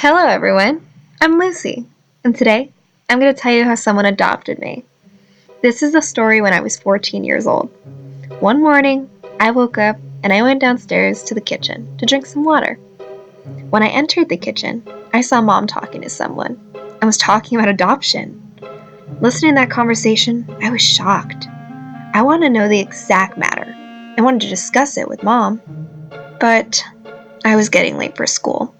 Hello, everyone. I'm Lucy, and today I'm going to tell you how someone adopted me. This is a story when I was 14 years old. One morning, I woke up and I went downstairs to the kitchen to drink some water. When I entered the kitchen, I saw Mom talking to someone and was talking about adoption. Listening to that conversation, I was shocked. I wanted to know the exact matter. I wanted to discuss it with Mom, but I was getting late for school.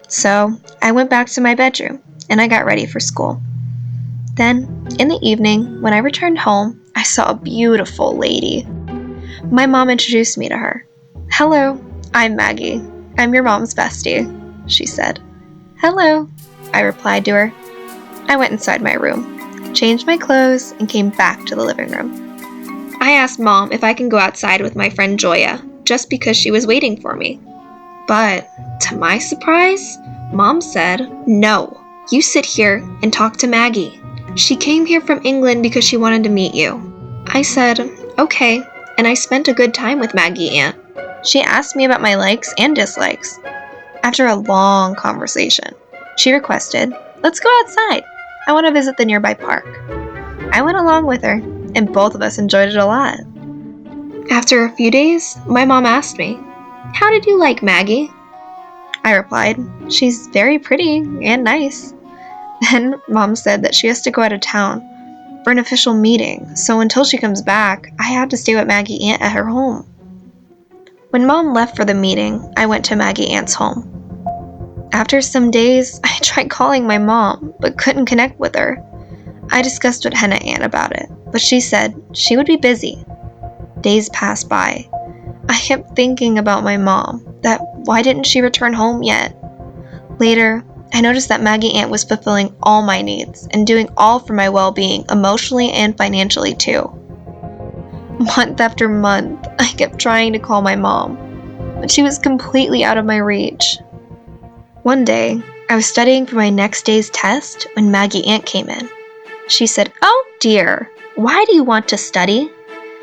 So I went back to my bedroom and I got ready for school. Then, in the evening, when I returned home, I saw a beautiful lady. My mom introduced me to her. "Hello, I'm Maggie. I'm your mom's bestie," she said. "Hello," I replied to her. I went inside my room, changed my clothes, and came back to the living room. I asked Mom if I can go outside with my friend Joya, just because she was waiting for me. But, to my surprise, Mom said, "No, you sit here and talk to Maggie. She came here from England because she wanted to meet you." I said, "Okay," and I spent a good time with Maggie Aunt. She asked me about my likes and dislikes. After a long conversation, she requested, "Let's go outside. I want to visit the nearby park." I went along with her, and both of us enjoyed it a lot. After a few days, my mom asked me, "How did you like Maggie?" I replied, "She's very pretty and nice." Then Mom said that she has to go out of town for an official meeting, so until she comes back, I had to stay with Maggie Aunt at her home. When Mom left for the meeting, I went to Maggie Aunt's home. After some days, I tried calling my mom, but couldn't connect with her. I discussed with Henna Aunt about it, but she said she would be busy. Days passed by. I kept thinking about my mom, that why didn't she return home yet? Later, I noticed that Maggie Aunt was fulfilling all my needs and doing all for my well-being emotionally and financially too. Month after month, I kept trying to call my mom, but she was completely out of my reach. One day, I was studying for my next day's test when Maggie Aunt came in. She said, "Oh dear, why do you want to study?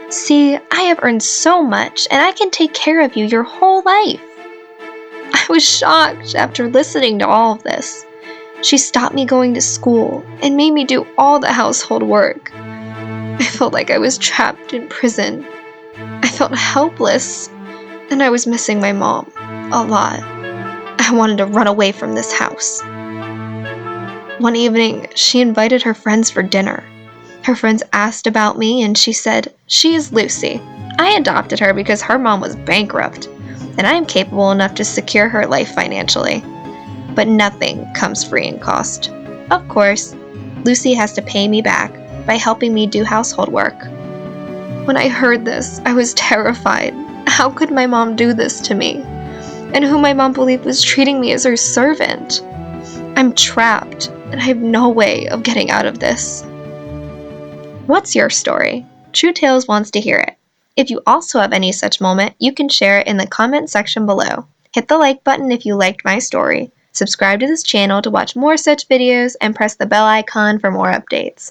See, I have earned so much, and I can take care of you your whole life." I was shocked after listening to all of this. She stopped me going to school and made me do all the household work. I felt like I was trapped in prison. I felt helpless, and I was missing my mom a lot. I wanted to run away from this house. One evening, she invited her friends for dinner. Her friends asked about me, and she said, "She is Lucy. I adopted her because her mom was bankrupt, and I am capable enough to secure her life financially. But nothing comes free in cost. Of course, Lucy has to pay me back by helping me do household work." When I heard this, I was terrified. How could my mom do this to me? And who my mom believed was treating me as her servant. I'm trapped, and I have no way of getting out of this. What's your story? True Tales wants to hear it. If you also have any such moment, you can share it in the comment section below. Hit the like button if you liked my story. Subscribe to this channel to watch more such videos and press the bell icon for more updates.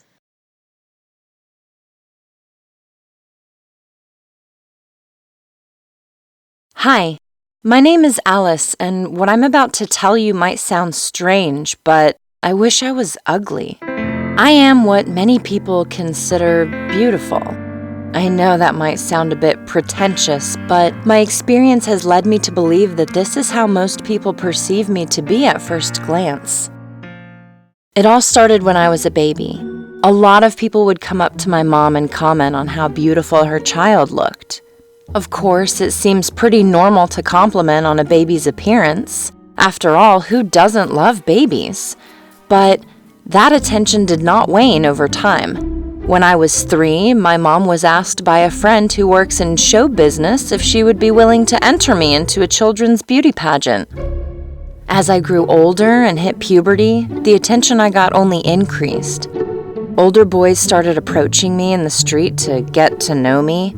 Hi, my name is Alice, and what I'm about to tell you might sound strange, but I wish I was ugly. I am what many people consider beautiful. I know that might sound a bit pretentious, but my experience has led me to believe that this is how most people perceive me to be at first glance. It all started when I was a baby. A lot of people would come up to my mom and comment on how beautiful her child looked. Of course, it seems pretty normal to compliment on a baby's appearance. After all, who doesn't love babies? But that attention did not wane over time. When I was 3, my mom was asked by a friend who works in show business if she would be willing to enter me into a children's beauty pageant. As I grew older and hit puberty, the attention I got only increased. Older boys started approaching me in the street to get to know me.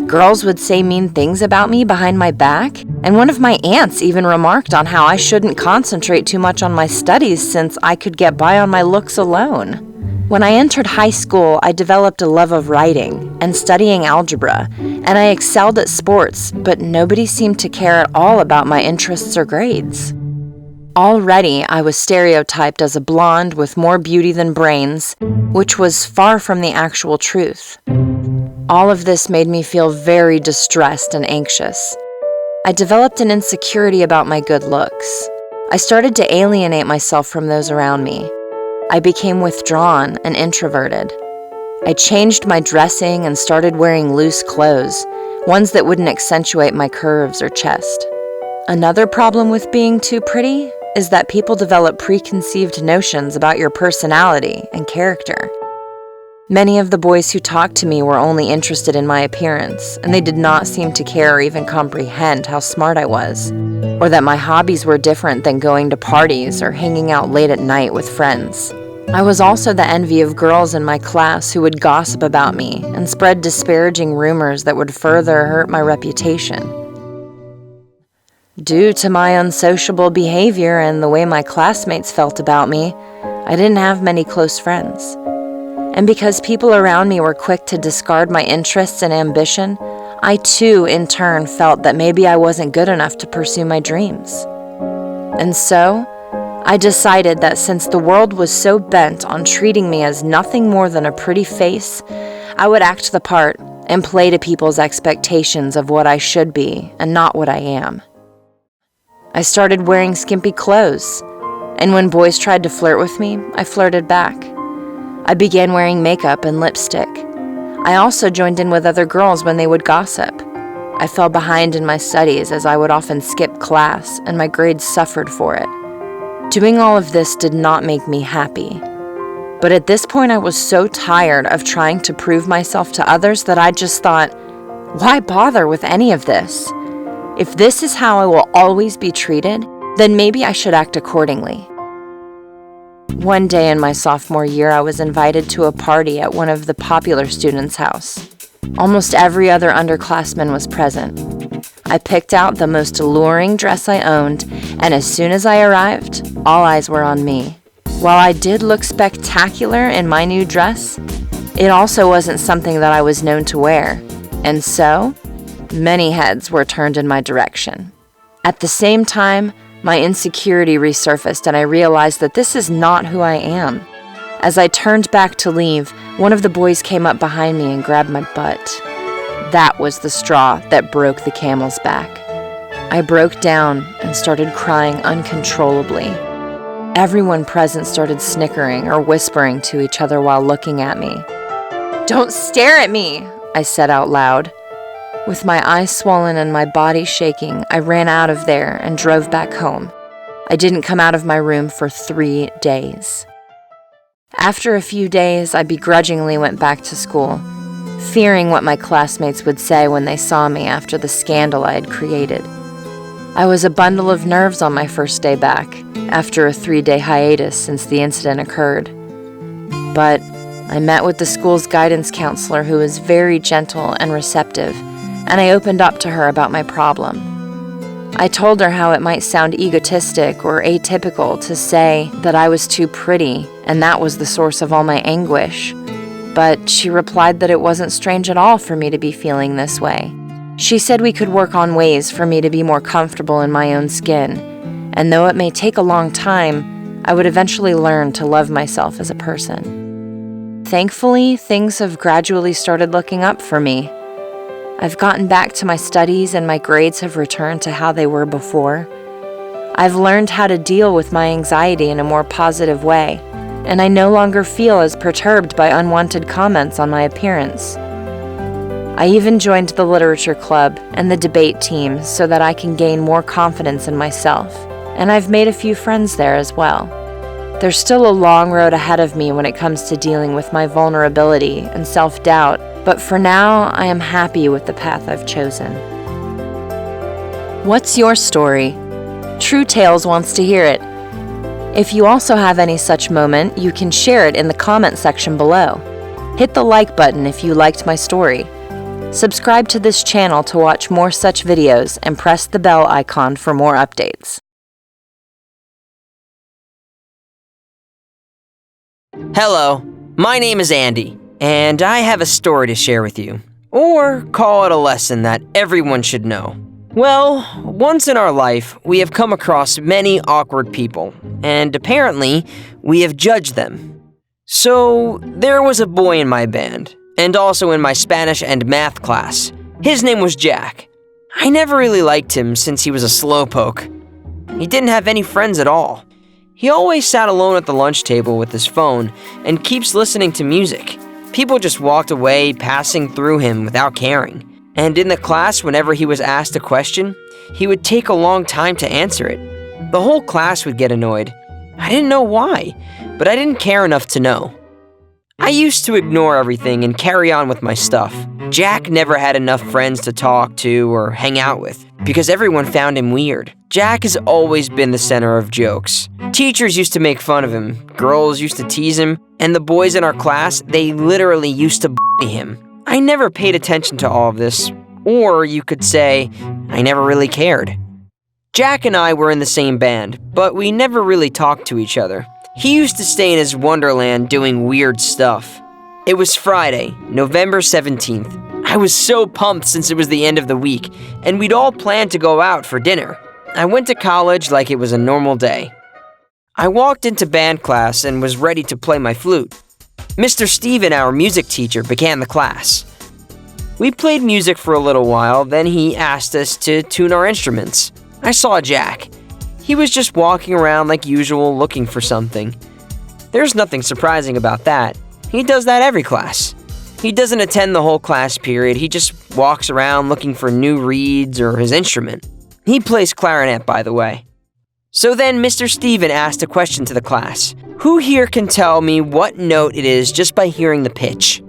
Girls would say mean things about me behind my back, and one of my aunts even remarked on how I shouldn't concentrate too much on my studies since I could get by on my looks alone. When I entered high school, I developed a love of writing and studying algebra, and I excelled at sports, but nobody seemed to care at all about my interests or grades. Already, I was stereotyped as a blonde with more beauty than brains, which was far from the actual truth. All of this made me feel very distressed and anxious. I developed an insecurity about my good looks. I started to alienate myself from those around me. I became withdrawn and introverted. I changed my dressing and started wearing loose clothes, ones that wouldn't accentuate my curves or chest. Another problem with being too pretty is that people develop preconceived notions about your personality and character. Many of the boys who talked to me were only interested in my appearance, and they did not seem to care or even comprehend how smart I was, or that my hobbies were different than going to parties or hanging out late at night with friends. I was also the envy of girls in my class who would gossip about me and spread disparaging rumors that would further hurt my reputation. Due to my unsociable behavior and the way my classmates felt about me, I didn't have many close friends. And because people around me were quick to discard my interests and ambition, I too, in turn, felt that maybe I wasn't good enough to pursue my dreams. And so, I decided that since the world was so bent on treating me as nothing more than a pretty face, I would act the part and play to people's expectations of what I should be and not what I am. I started wearing skimpy clothes, and when boys tried to flirt with me, I flirted back. I began wearing makeup and lipstick. I also joined in with other girls when they would gossip. I fell behind in my studies as I would often skip class, and my grades suffered for it. Doing all of this did not make me happy. But at this point, I was so tired of trying to prove myself to others that I just thought, why bother with any of this? If this is how I will always be treated, then maybe I should act accordingly. One day in my sophomore year, I was invited to a party at one of the popular students' house. Almost every other underclassman was present. I picked out the most alluring dress I owned, and as soon as I arrived, all eyes were on me. While I did look spectacular in my new dress, it also wasn't something that I was known to wear, and so, many heads were turned in my direction. At the same time, my insecurity resurfaced and I realized that this is not who I am. As I turned back to leave, one of the boys came up behind me and grabbed my butt. That was the straw that broke the camel's back. I broke down and started crying uncontrollably. Everyone present started snickering or whispering to each other while looking at me. "Don't stare at me," I said out loud. With my eyes swollen and my body shaking, I ran out of there and drove back home. I didn't come out of my room for 3 days. After a few days, I begrudgingly went back to school, fearing what my classmates would say when they saw me after the scandal I had created. I was a bundle of nerves on my first day back, after a 3-day hiatus since the incident occurred. But I met with the school's guidance counselor, who was very gentle and receptive, and I opened up to her about my problem. I told her how it might sound egotistic or atypical to say that I was too pretty and that was the source of all my anguish, but she replied that it wasn't strange at all for me to be feeling this way. She said we could work on ways for me to be more comfortable in my own skin, and though it may take a long time, I would eventually learn to love myself as a person. Thankfully, things have gradually started looking up for me. I've gotten back to my studies and my grades have returned to how they were before. I've learned how to deal with my anxiety in a more positive way, and I no longer feel as perturbed by unwanted comments on my appearance. I even joined the literature club and the debate team so that I can gain more confidence in myself, and I've made a few friends there as well. There's still a long road ahead of me when it comes to dealing with my vulnerability and self-doubt, but for now, I am happy with the path I've chosen. What's your story? True Tales wants to hear it. If you also have any such moment, you can share it in the comment section below. Hit the like button if you liked my story. Subscribe to this channel to watch more such videos and press the bell icon for more updates. Hello, my name is Andy, and I have a story to share with you, or call it a lesson that everyone should know. Well, once in our life, we have come across many awkward people, and apparently, we have judged them. So, there was a boy in my band, and also in my Spanish and math class. His name was Jack. I never really liked him since he was a slowpoke. He didn't have any friends at all. He always sat alone at the lunch table with his phone and keeps listening to music. People just walked away, passing through him without caring. And in the class, whenever he was asked a question, he would take a long time to answer it. The whole class would get annoyed. I didn't know why, but I didn't care enough to know. I used to ignore everything and carry on with my stuff. Jack never had enough friends to talk to or hang out with because everyone found him weird. Jack has always been the center of jokes. Teachers used to make fun of him, girls used to tease him, and the boys in our class, they literally used to bully him. I never paid attention to all of this, or you could say, I never really cared. Jack and I were in the same band, but we never really talked to each other. He used to stay in his wonderland doing weird stuff. It was Friday, November 17th. I was so pumped since it was the end of the week, and we'd all planned to go out for dinner. I went to college like it was a normal day. I walked into band class and was ready to play my flute. Mr. Steven, our music teacher, began the class. We played music for a little while, then he asked us to tune our instruments. I saw Jack. He was just walking around like usual looking for something. There's nothing surprising about that. He does that every class. He doesn't attend the whole class period, he just walks around looking for new reeds or his instrument. He plays clarinet, by the way. So then Mr. Steven asked a question to the class. Who here can tell me what note it is just by hearing the pitch?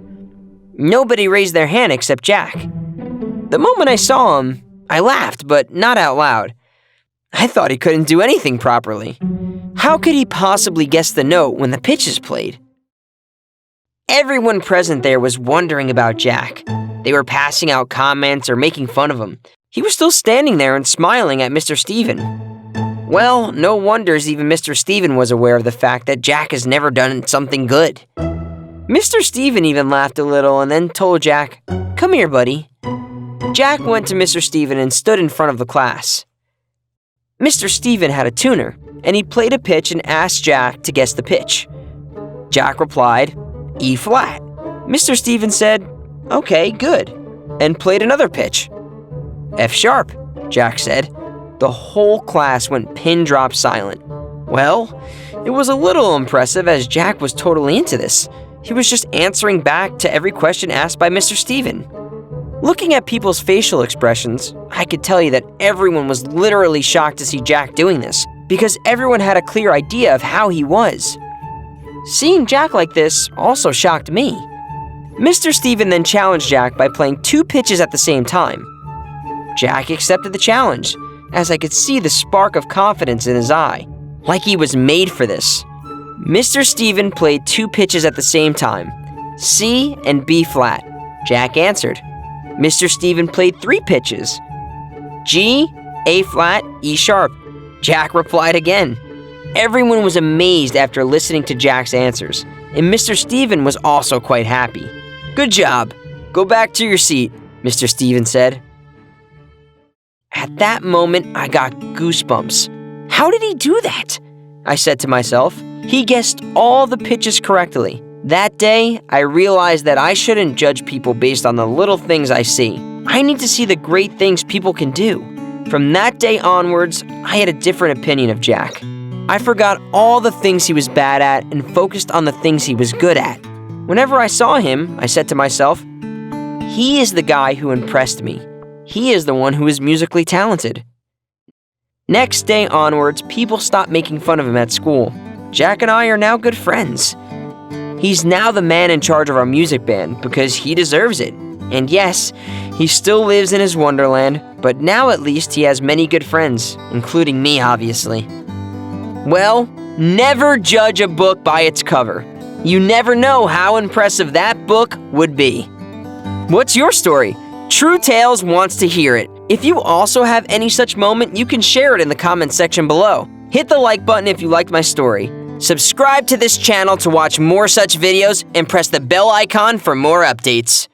Nobody raised their hand except Jack. The moment I saw him, I laughed, but not out loud. I thought he couldn't do anything properly. How could he possibly guess the note when the pitch is played? Everyone present there was wondering about Jack. They were passing out comments or making fun of him. He was still standing there and smiling at Mr. Steven. Well, no wonders even Mr. Steven was aware of the fact that Jack has never done something good. Mr. Steven even laughed a little and then told Jack, "Come here, buddy." Jack went to Mr. Steven and stood in front of the class. Mr. Steven had a tuner, and he played a pitch and asked Jack to guess the pitch. Jack replied, E flat. Mr. Steven said, "Okay, good," and played another pitch. F sharp, Jack said. The whole class went pin drop silent. Well, it was a little impressive as Jack was totally into this. He was just answering back to every question asked by Mr. Steven. Looking at people's facial expressions, I could tell you that everyone was literally shocked to see Jack doing this, because everyone had a clear idea of how he was. Seeing Jack like this also shocked me. Mr. Steven then challenged Jack by playing 2 pitches at the same time. Jack accepted the challenge, as I could see the spark of confidence in his eye, like he was made for this. Mr. Steven played 2 pitches at the same time, C and B flat. Jack answered. Mr. Steven played 3 pitches, G, A flat, E sharp. Jack replied again. Everyone was amazed after listening to Jack's answers, and Mr. Steven was also quite happy. Good job. Go back to your seat, Mr. Steven said. At that moment, I got goosebumps. How did he do that? I said to myself. He guessed all the pitches correctly. That day, I realized that I shouldn't judge people based on the little things I see. I need to see the great things people can do. From that day onwards, I had a different opinion of Jack. I forgot all the things he was bad at and focused on the things he was good at. Whenever I saw him, I said to myself, he is the guy who impressed me. He is the one who is musically talented. Next day onwards, people stopped making fun of him at school. Jack and I are now good friends. He's now the man in charge of our music band because he deserves it. And yes, he still lives in his wonderland, but now at least he has many good friends, including me, obviously. Well, never judge a book by its cover. You never know how impressive that book would be. What's your story? True Tales wants to hear it. If you also have any such moment, you can share it in the comments section below. Hit the like button if you liked my story. Subscribe to this channel to watch more such videos and press the bell icon for more updates.